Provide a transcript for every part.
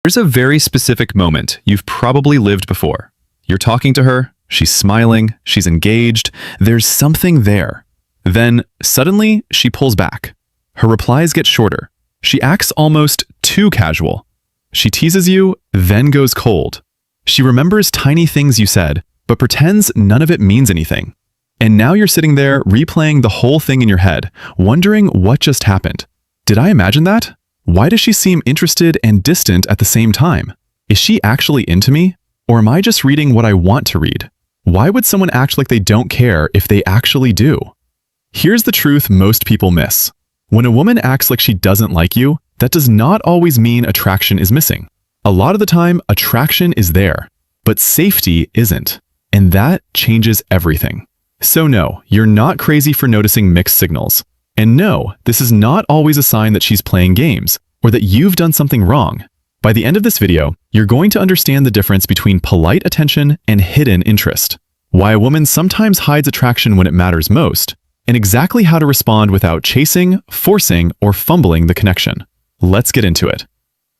There's a very specific moment you've probably lived before. You're talking to her, she's smiling, she's engaged, there's something there. Then, suddenly, she pulls back. Her replies get shorter. She acts almost too casual. She teases you, then goes cold. She remembers tiny things you said, but pretends none of it means anything. And now you're sitting there replaying the whole thing in your head, wondering what just happened. Did I imagine that? Why does she seem interested and distant at the same time? Is she actually into me? Or am I just reading what I want to read? Why would someone act like they don't care if they actually do? Here's the truth most people miss. When a woman acts like she doesn't like you, that does not always mean attraction is missing. A lot of the time, attraction is there, but safety isn't. And that changes everything. So no, you're not crazy for noticing mixed signals. And no, this is not always a sign that she's playing games, or that you've done something wrong. By the end of this video, you're going to understand the difference between polite attention and hidden interest, why a woman sometimes hides attraction when it matters most, and exactly how to respond without chasing, forcing, or fumbling the connection. Let's get into it.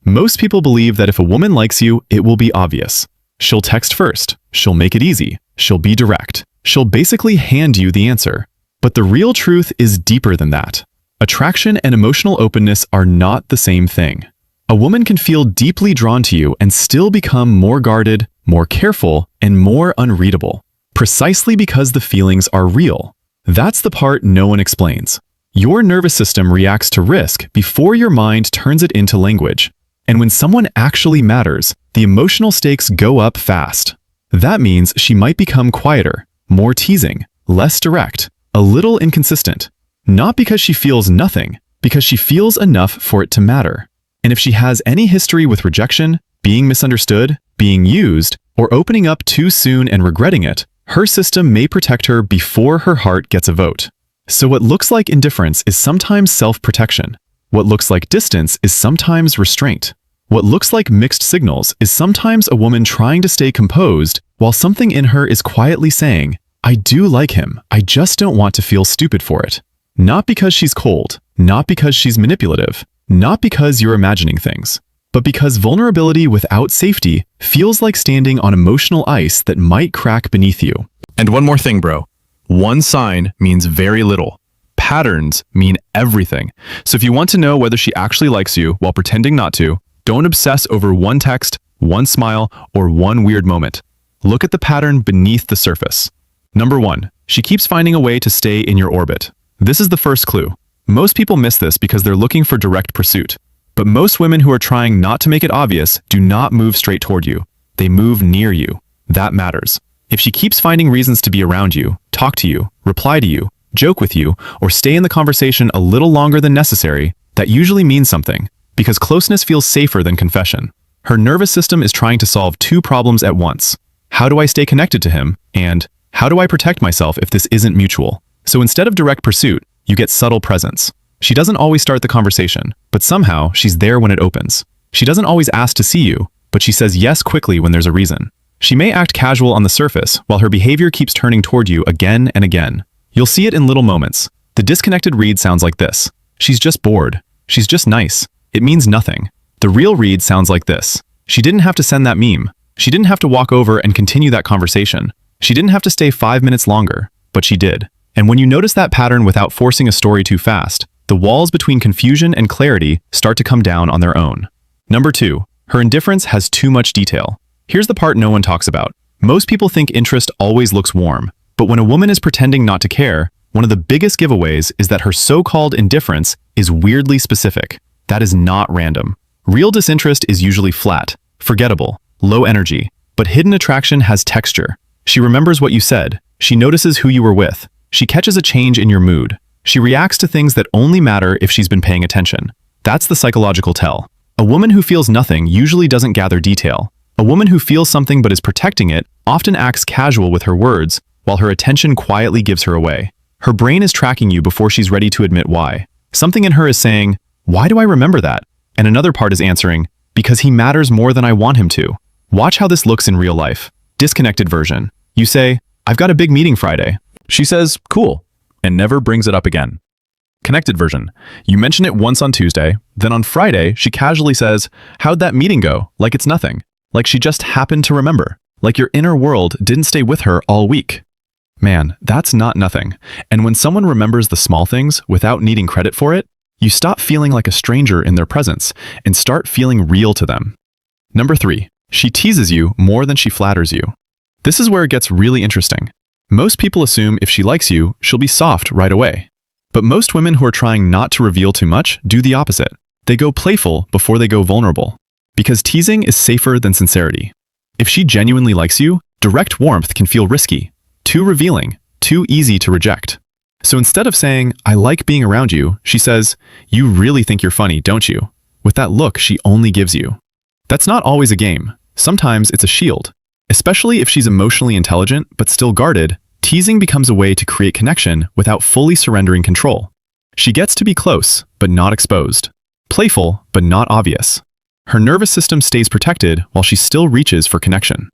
Most people believe that if a woman likes you, it will be obvious. She'll text first, she'll make it easy, she'll be direct, she'll basically hand you the answer. But the real truth is deeper than that. Attraction and emotional openness are not the same thing. A woman can feel deeply drawn to you and still become more guarded, more careful, and more unreadable, precisely because the feelings are real. That's the part no one explains. Your nervous system reacts to risk before your mind turns it into language. And when someone actually matters, the emotional stakes go up fast. That means she might become quieter, more teasing, less direct, a little inconsistent. Not because she feels nothing, because she feels enough for it to matter. And if she has any history with rejection, being misunderstood, being used, or opening up too soon and regretting it, her system may protect her before her heart gets a vote. So what looks like indifference is sometimes self-protection. What looks like distance is sometimes restraint. What looks like mixed signals is sometimes a woman trying to stay composed while something in her is quietly saying, I do like him, I just don't want to feel stupid for it. Not because she's cold, not because she's manipulative, not because you're imagining things, but because vulnerability without safety feels like standing on emotional ice that might crack beneath you. And one more thing, bro. One sign means very little. Patterns mean everything. So if you want to know whether she actually likes you while pretending not to, don't obsess over one text, one smile, or one weird moment. Look at the pattern beneath the surface. Number 1, she keeps finding a way to stay in your orbit. This is the first clue. Most people miss this because they're looking for direct pursuit. But most women who are trying not to make it obvious do not move straight toward you. They move near you. That matters. If she keeps finding reasons to be around you, talk to you, reply to you, joke with you, or stay in the conversation a little longer than necessary, that usually means something, because closeness feels safer than confession. Her nervous system is trying to solve two problems at once. How do I stay connected to him? And how do I protect myself if this isn't mutual? So instead of direct pursuit, you get subtle presence. She doesn't always start the conversation, but somehow she's there when it opens. She doesn't always ask to see you, but she says yes quickly when there's a reason. She may act casual on the surface, while her behavior keeps turning toward you again and again. You'll see it in little moments. The disconnected read sounds like this. She's just bored. She's just nice. It means nothing. The real read sounds like this. She didn't have to send that meme. She didn't have to walk over and continue that conversation. She didn't have to stay 5 minutes longer, but she did. And when you notice that pattern without forcing a story too fast, the walls between confusion and clarity start to come down on their own. Number 2, her indifference has too much detail. Here's the part no one talks about. Most people think interest always looks warm, but when a woman is pretending not to care, one of the biggest giveaways is that her so-called indifference is weirdly specific. That is not random. Real disinterest is usually flat, forgettable, low energy, but hidden attraction has texture. She remembers what you said. She notices who you were with. She catches a change in your mood. She reacts to things that only matter if she's been paying attention. That's the psychological tell. A woman who feels nothing usually doesn't gather detail. A woman who feels something but is protecting it often acts casual with her words, while her attention quietly gives her away. Her brain is tracking you before she's ready to admit why. Something in her is saying, why do I remember that? And another part is answering, because he matters more than I want him to. Watch how this looks in real life. Disconnected version. You say, I've got a big meeting Friday. She says, cool, and never brings it up again. Connected version. You mention it once on Tuesday, then on Friday, she casually says, "How'd that meeting go?" Like it's nothing. Like she just happened to remember. Like your inner world didn't stay with her all week. Man, that's not nothing. And when someone remembers the small things without needing credit for it, you stop feeling like a stranger in their presence and start feeling real to them. Number 3, she teases you more than she flatters you. This is where it gets really interesting. Most people assume if she likes you, she'll be soft right away. But most women who are trying not to reveal too much do the opposite. They go playful before they go vulnerable. Because teasing is safer than sincerity. If she genuinely likes you, direct warmth can feel risky, too revealing, too easy to reject. So instead of saying, "I like being around you," she says, "You really think you're funny, don't you?" With that look she only gives you. That's not always a game. Sometimes it's a shield. Especially if she's emotionally intelligent but still guarded, teasing becomes a way to create connection without fully surrendering control. She gets to be close, but not exposed. Playful, but not obvious. Her nervous system stays protected while she still reaches for connection.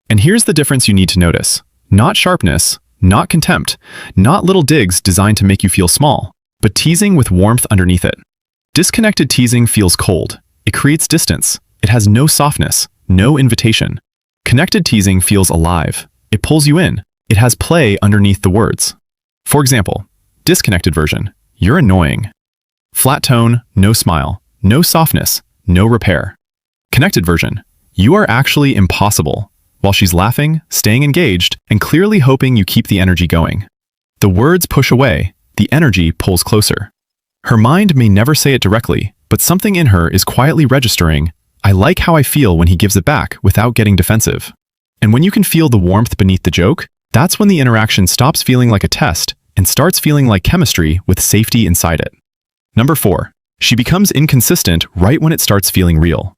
And here's the difference you need to notice. Not sharpness, not contempt, not little digs designed to make you feel small, but teasing with warmth underneath it. Disconnected teasing feels cold. It creates distance. It has no softness, no invitation. Connected teasing feels alive. It pulls you in. It has play underneath the words. For example, disconnected version, "You're annoying." Flat tone, no smile, no softness, no repair. Connected version, "You are actually impossible," while she's laughing, staying engaged, and clearly hoping you keep the energy going. The words push away, the energy pulls closer. Her mind may never say it directly, but something in her is quietly registering, "I like how I feel when he gives it back," without getting defensive. And when you can feel the warmth beneath the joke, that's when the interaction stops feeling like a test and starts feeling like chemistry with safety inside it. Number 4, she becomes inconsistent right when it starts feeling real.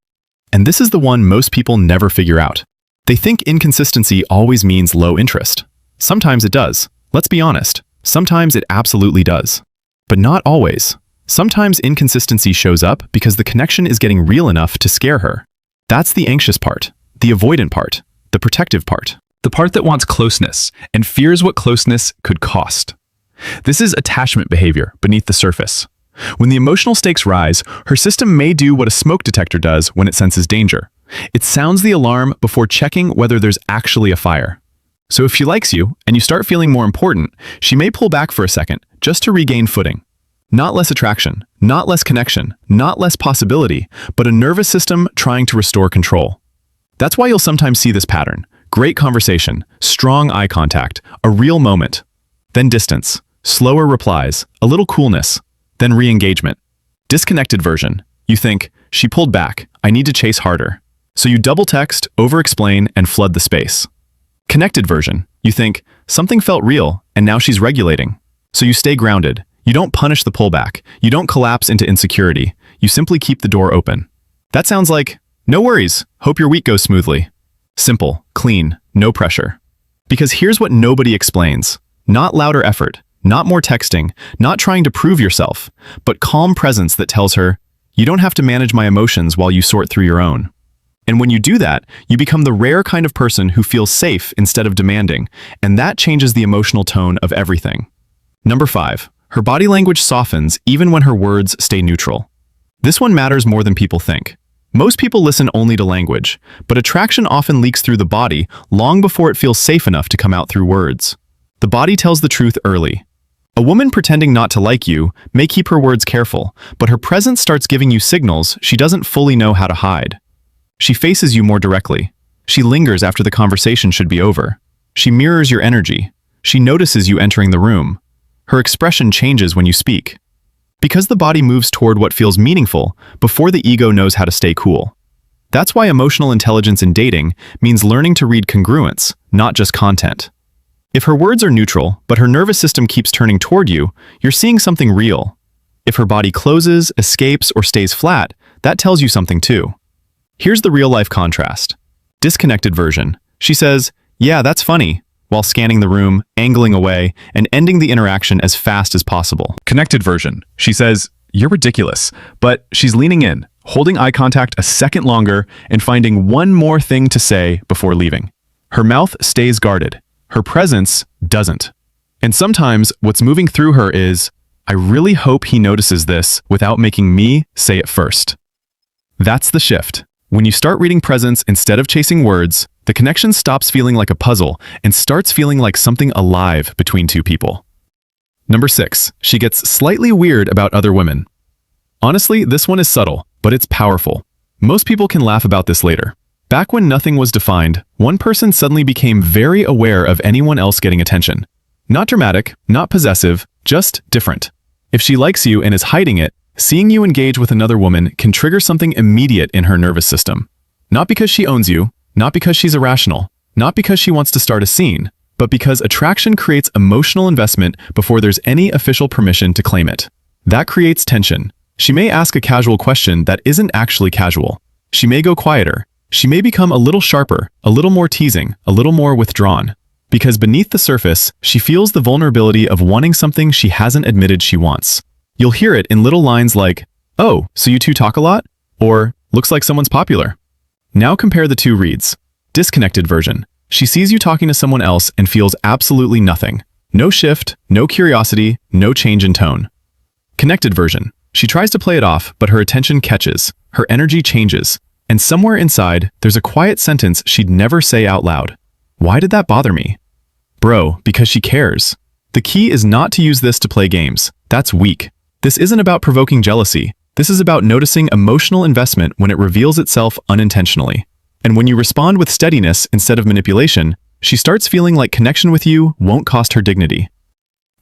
And this is the one most people never figure out. They think inconsistency always means low interest. Sometimes it does. Let's be honest. Sometimes it absolutely does. But not always. Sometimes inconsistency shows up because the connection is getting real enough to scare her. That's the anxious part, the avoidant part, the protective part. The part that wants closeness and fears what closeness could cost. This is attachment behavior beneath the surface. When the emotional stakes rise, her system may do what a smoke detector does when it senses danger. It sounds the alarm before checking whether there's actually a fire. So if she likes you and you start feeling more important, she may pull back for a second just to regain footing. Not less attraction, not less connection, not less possibility, but a nervous system trying to restore control. That's why you'll sometimes see this pattern. Great conversation, strong eye contact, a real moment. Then distance, slower replies, a little coolness, then re-engagement. Disconnected version. You think, "She pulled back, I need to chase harder." So you double text, over-explain, and flood the space. Connected version. You think, "Something felt real, and now she's regulating." So you stay grounded. You don't punish the pullback. You don't collapse into insecurity. You simply keep the door open. That sounds like, "No worries, hope your week goes smoothly." Simple, clean, no pressure. Because here's what nobody explains. Not louder effort, not more texting, not trying to prove yourself, but calm presence that tells her, "You don't have to manage my emotions while you sort through your own." And when you do that, you become the rare kind of person who feels safe instead of demanding, and that changes the emotional tone of everything. Number 5, her body language softens even when her words stay neutral. This one matters more than people think. Most people listen only to language, but attraction often leaks through the body long before it feels safe enough to come out through words. The body tells the truth early. A woman pretending not to like you may keep her words careful, but her presence starts giving you signals she doesn't fully know how to hide. She faces you more directly. She lingers after the conversation should be over. She mirrors your energy. She notices you entering the room. Her expression changes when you speak. Because the body moves toward what feels meaningful before the ego knows how to stay cool. That's why emotional intelligence in dating means learning to read congruence, not just content. If her words are neutral, but her nervous system keeps turning toward you, you're seeing something real. If her body closes, escapes, or stays flat, that tells you something too. Here's the real-life contrast. Disconnected version. She says, "Yeah, that's funny," while scanning the room, angling away, and ending the interaction as fast as possible. Connected version. She says, "You're ridiculous," but she's leaning in, holding eye contact a second longer, and finding one more thing to say before leaving. Her mouth stays guarded. Her presence doesn't. And sometimes what's moving through her is, I really hope he notices this without making me say it first. That's the shift. When you start reading presence instead of chasing words, the connection stops feeling like a puzzle and starts feeling like something alive between two people. Number 6, she gets slightly weird about other women. Honestly, this one is subtle, but it's powerful. Most people can laugh about this later. Back when nothing was defined, one person suddenly became very aware of anyone else getting attention. Not dramatic, not possessive, just different. If she likes you and is hiding it, seeing you engage with another woman can trigger something immediate in her nervous system. Not because she owns you, not because she's irrational, not because she wants to start a scene, but because attraction creates emotional investment before there's any official permission to claim it. That creates tension. She may ask a casual question that isn't actually casual. She may go quieter. She may become a little sharper, a little more teasing, a little more withdrawn. Because beneath the surface, she feels the vulnerability of wanting something she hasn't admitted she wants. You'll hear it in little lines like, "Oh, so you two talk a lot?" Or, "Looks like someone's popular." Now compare the two reads. Disconnected version. She sees you talking to someone else and feels absolutely nothing. No shift, no curiosity, no change in tone. Connected version. She tries to play it off, but her attention catches. Her energy changes. And somewhere inside, there's a quiet sentence she'd never say out loud. Why did that bother me? Bro, because she cares. The key is not to use this to play games. That's weak. This isn't about provoking jealousy. This is about noticing emotional investment when it reveals itself unintentionally. And when you respond with steadiness instead of manipulation, she starts feeling like connection with you won't cost her dignity.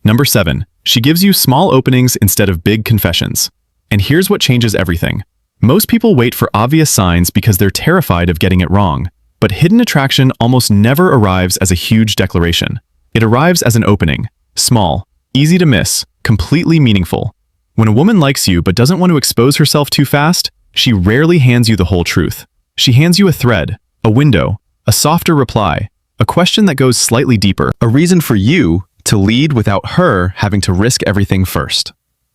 Number 7, she gives you small openings instead of big confessions. And here's what changes everything. Most people wait for obvious signs because they're terrified of getting it wrong. But hidden attraction almost never arrives as a huge declaration. It arrives as an opening. Small, easy to miss, completely meaningful. When a woman likes you but doesn't want to expose herself too fast, she rarely hands you the whole truth. She hands you a thread, a window, a softer reply, a question that goes slightly deeper, a reason for you to lead without her having to risk everything first.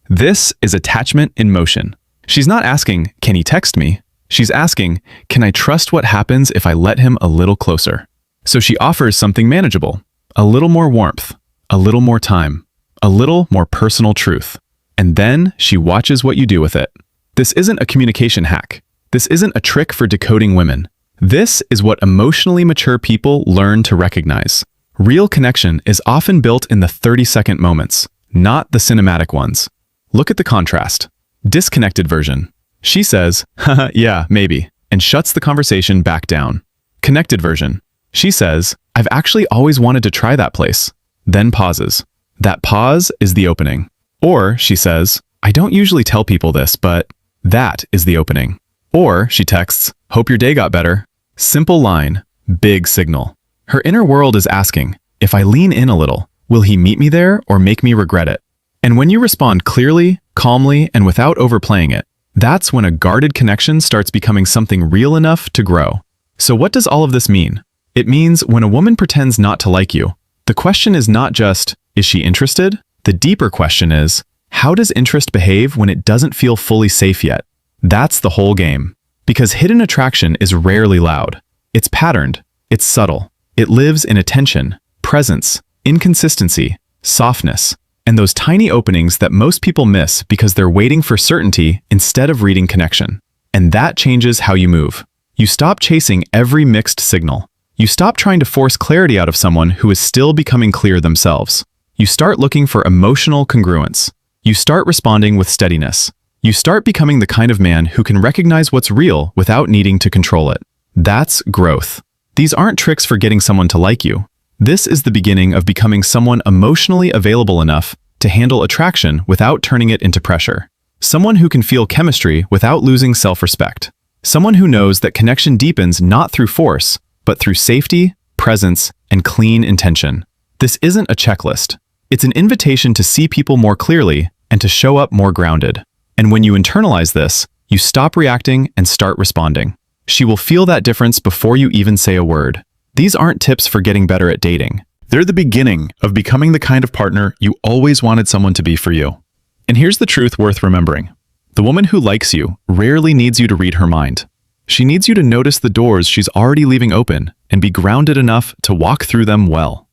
This is attachment in motion. She's not asking, "Can he text me?" She's asking, "Can I trust what happens if I let him a little closer?" So she offers something manageable, a little more warmth, a little more time, a little more personal truth. And then she watches what you do with it. This isn't a communication hack. This isn't a trick for decoding women. This is what emotionally mature people learn to recognize. Real connection is often built in the 30-second moments, not the cinematic ones. Look at the contrast. Disconnected version. She says, "Haha, yeah, maybe," and shuts the conversation back down. Connected version. She says, "I've actually always wanted to try that place," then pauses. That pause is the opening. Or she says, "I don't usually tell people this, but," that is the opening. Or she texts, "Hope your day got better." Simple line, big signal. Her inner world is asking, if I lean in a little, will he meet me there or make me regret it? And when you respond clearly, calmly, and without overplaying it, that's when a guarded connection starts becoming something real enough to grow. So what does all of this mean? It means when a woman pretends not to like you, the question is not just, is she interested? The deeper question is, how does interest behave when it doesn't feel fully safe yet? That's the whole game. Because hidden attraction is rarely loud. It's patterned. It's subtle. It lives in attention, presence, inconsistency, softness, and those tiny openings that most people miss because they're waiting for certainty instead of reading connection. And that changes how you move. You stop chasing every mixed signal. You stop trying to force clarity out of someone who is still becoming clear themselves. You start looking for emotional congruence. You start responding with steadiness. You start becoming the kind of man who can recognize what's real without needing to control it. That's growth. These aren't tricks for getting someone to like you. This is the beginning of becoming someone emotionally available enough to handle attraction without turning it into pressure. Someone who can feel chemistry without losing self-respect. Someone who knows that connection deepens not through force, but through safety, presence, and clean intention. This isn't a checklist. It's an invitation to see people more clearly and to show up more grounded. And when you internalize this, you stop reacting and start responding. She will feel that difference before you even say a word. These aren't tips for getting better at dating. They're the beginning of becoming the kind of partner you always wanted someone to be for you. And here's the truth worth remembering. The woman who likes you rarely needs you to read her mind. She needs you to notice the doors she's already leaving open and be grounded enough to walk through them well.